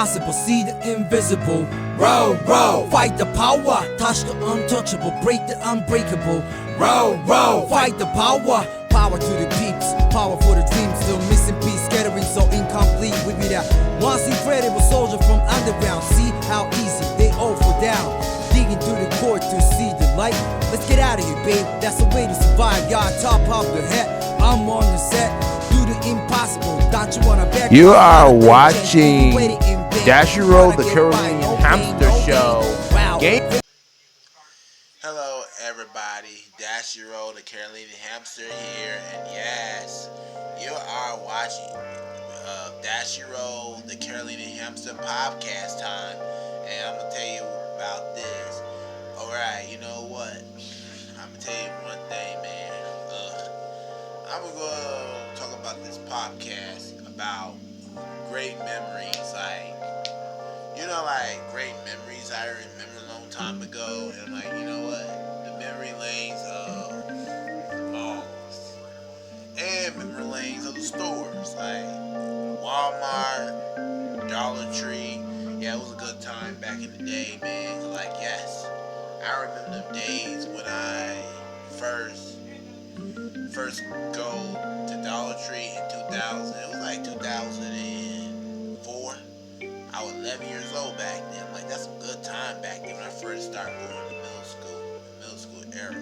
impossible, see the invisible. Row, row, fight the power, touch the untouchable, break the unbreakable. Row, row, fight the power, power to the peeps, power for the dreams. Still missing piece, scattering so incomplete. We be that once incredible soldier from underground. See how easy they all fall down, digging through the core to see the light. Let's get out of here, babe, that's the way to survive. Y'all top of the head, I'm on the set. Do the impossible, don't you wanna bet? You are watching Dashjiro The Carolinian Hamster Show. Hello everybody, Dashjiro The Carolinian Hamster here, and yes, you are watching Dashjiro The Carolinian Hamster podcast time, and I'm gonna tell you about this. Alright, you know what? I'm gonna tell you one thing, man. I'm gonna talk about this podcast about great memories, like great memories I remember a long time ago, and I'm like, you know what? The memory lanes of malls and memory lanes of the stores, like Walmart, Dollar Tree. Yeah, it was a good time back in the day, man. Like, yes, I remember them days when I first go to Dollar Tree in 2000. It was like 2004. I was 11 years old back then. Like, that's a good time back then when I first started going to middle school era.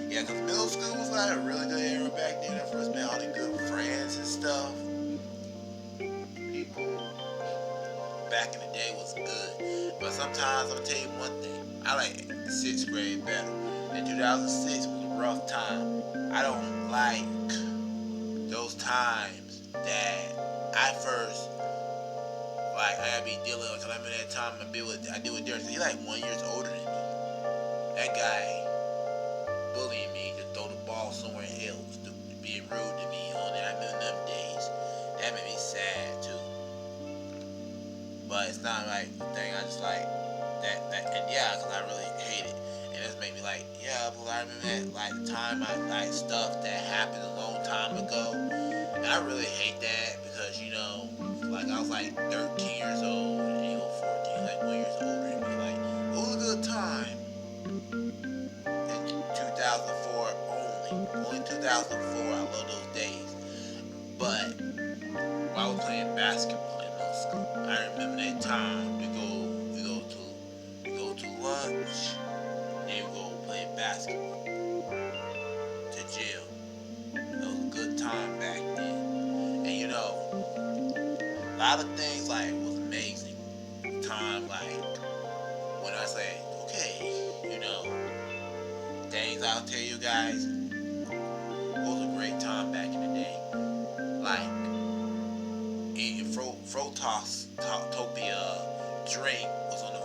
Yeah, because middle school was like a really good era back then. I first met all the good friends and stuff. People back in the day was good. But sometimes, I'm going to tell you one thing. I like the 6th grade better. In 2006 was a rough time. I don't like those times that I first, like, I gotta be dealing with, because I'm in that time I deal with Derek. He's like 1 year older than me. That guy bullying me to throw the ball somewhere else, to being rude to me on it. I remember them days. That made me sad too. But it's not like the thing I just like that and yeah, because I really hate it. And it's made me like, yeah, but I remember that, like, the time I, like, stuff that happened a long time ago. And I really hate that because, you know, like, I was like 13 years old and he was 14, like 1 year older than me. Like, it was a good time in 2004 only 2004. I love those days. But while I was playing basketball in middle school, I remember that time we go to lunch, then we go play basketball to gym. It was a good time back then. And you know, a lot of things like was amazing. Time, like, when I say, okay, you know, things I'll tell you guys, it was a great time back in the day. Like, eating Frotopia drink was on the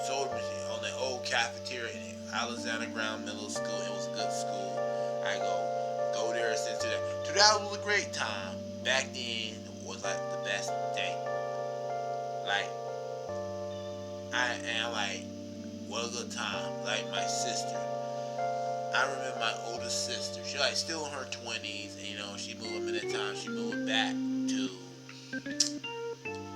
soda machine on the old cafeteria in Alexander Ground Middle School. It was a good school. I go there since 2000 was a great time. Back then was like the best day. Like, I am like, what a good time. Like, my sister, I remember my oldest sister. She like still in her 20s, and you know, she moved up in that time. She moved back to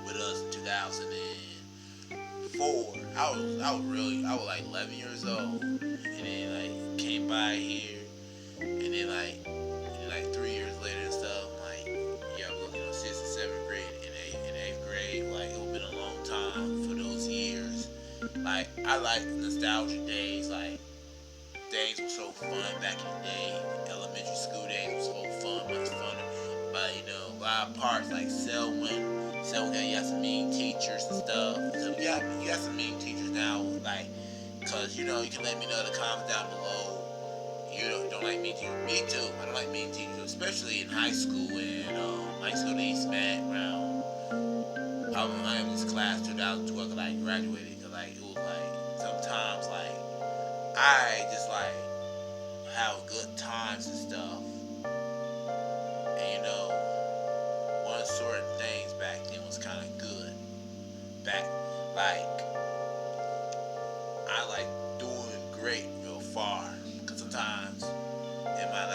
with us in 2004. I was like 11 years old, and then like came by here, and then like 3 years later and stuff. Like, yeah, we're looking at 6th and 7th grade in 8th grade. Like, it's been a long time for those years. Like, I like nostalgia days. Like, days were so fun back in the day. Elementary school days were so fun, much funner. But you know, a lot of parts like Selwyn, you got some mean teachers and stuff. So you got some mean teachers now, like, cause you know, you can let me know in the comments down below. You don't like mean teachers. Me too. I don't like mean teachers, especially in high school and high school they smack around. I am in this class 2012 because I graduated, because like it was like sometimes like I just like have good times and stuff. And you know, one sort of things back then was kind of good. Back, like, I like doing great real far. Cause sometimes in my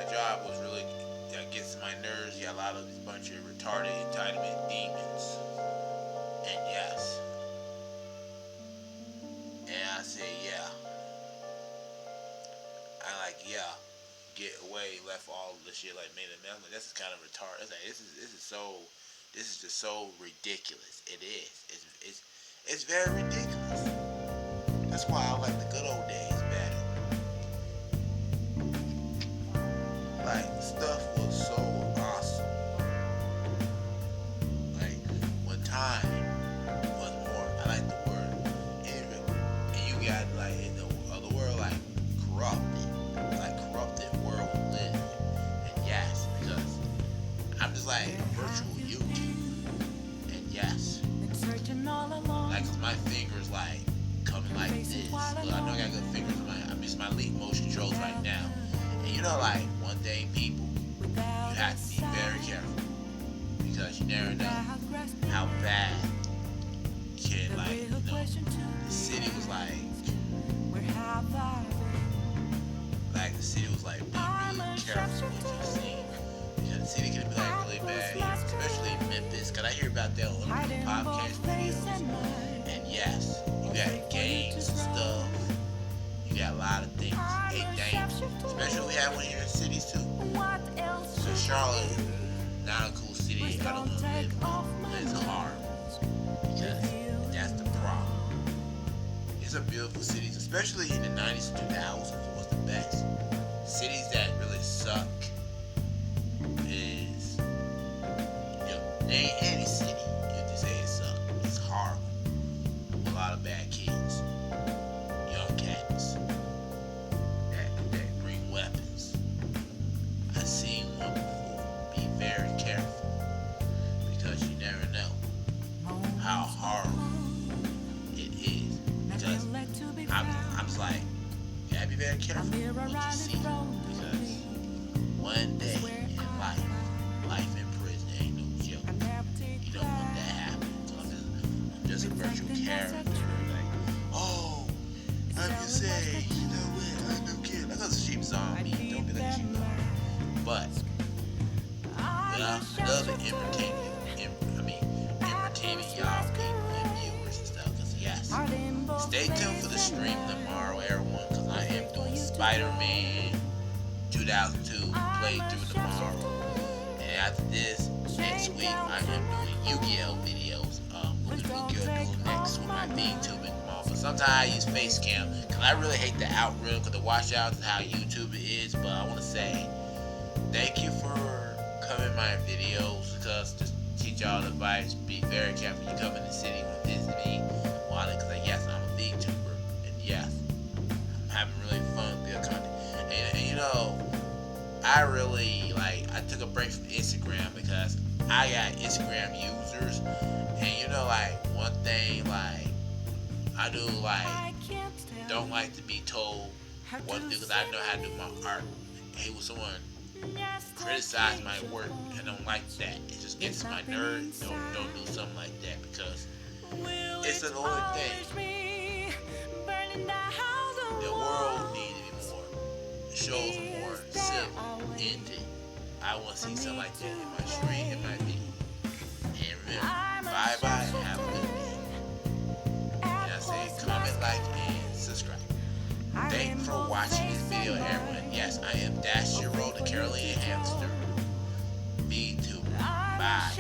job was really, that gets my nerves. You got a lot of these bunch of retarded entitlement demons. get away, left all the shit like made a mess. Like, this is kind of retarded. It's like this is just so ridiculous. It is. It's very ridiculous. That's why I like the good old days better. Like, stuff was so awesome. Like, when time was more, I like the word, and you got like in the other world, like corrupted world we live in. And yes, because I'm just like virtual YouTube, and yes, like, cause my fingers like coming like this. Look, I know I got good fingers. I'm using my lead motion controls right now. And you know, like, one thing, people, you have to be very careful, because you never know how bad can, like, you know, the city was like the city was like, be really careful what you see, because the city can be like really bad, especially in Memphis, because I hear about that on podcast videos. And yes, you got games and stuff, you got a lot of things, it's dangerous, especially we have one here in cities too. So Charlotte is not a cool city, I don't want to live in, but it's hard, because that's the problem. It's a beautiful city, especially in the 90s and 2000s, it was the best. Cities that really suck is, you know, there ain't any city you can say it sucks. It's horrible. A lot of bad kids, young cats that bring weapons. I've seen one before. Be very careful, because you never know how horrible it is. Because I'm just like, you gotta be very careful what you see, because one day in life in prison ain't no joke. You don't want that happening. So I'm just a virtual character. Like, oh, I'm just saying, you know what, I don't care. Like, those sheep's on me. Don't be like sheep on me. But I love the entertainment y'all people and viewers and stuff. Cause yes, stay tuned for the stream tomorrow, everyone. Cause I am doing Spider-Man 2002 playthrough tomorrow. And after this, next week, I am doing Yu-Gi-Oh videos. We'll do Yu-Gi-Oh duel next with my VTubing tomorrow. But sometimes I use face cam, cause I really hate the algorithm, cause the watch out is how YouTube is. But I want to say thank you for coming my videos, because just teach y'all advice. Be very careful when you come in the city and visit me. Well, because yes, I'm a VTuber, and yes, I'm having really fun with their content. And you know, I really I took a break from Instagram, because I got Instagram users, and you know, like, one thing, like, I do don't like to be told what to do, because I know how to do my art. Hey, when someone criticize my work, I don't like that. It just gets my nerves. Don't do something like that, because it's an old thing. The world needs more shows, more civil ending. I want to see something like that in my stream, in my video. And remember, bye bye, and have a good day. And I say comment, like, and subscribe. Thank you for watching this video, everyone. Yes, I am Dashjiro The Carolinian Hamster. VTuber. Bye.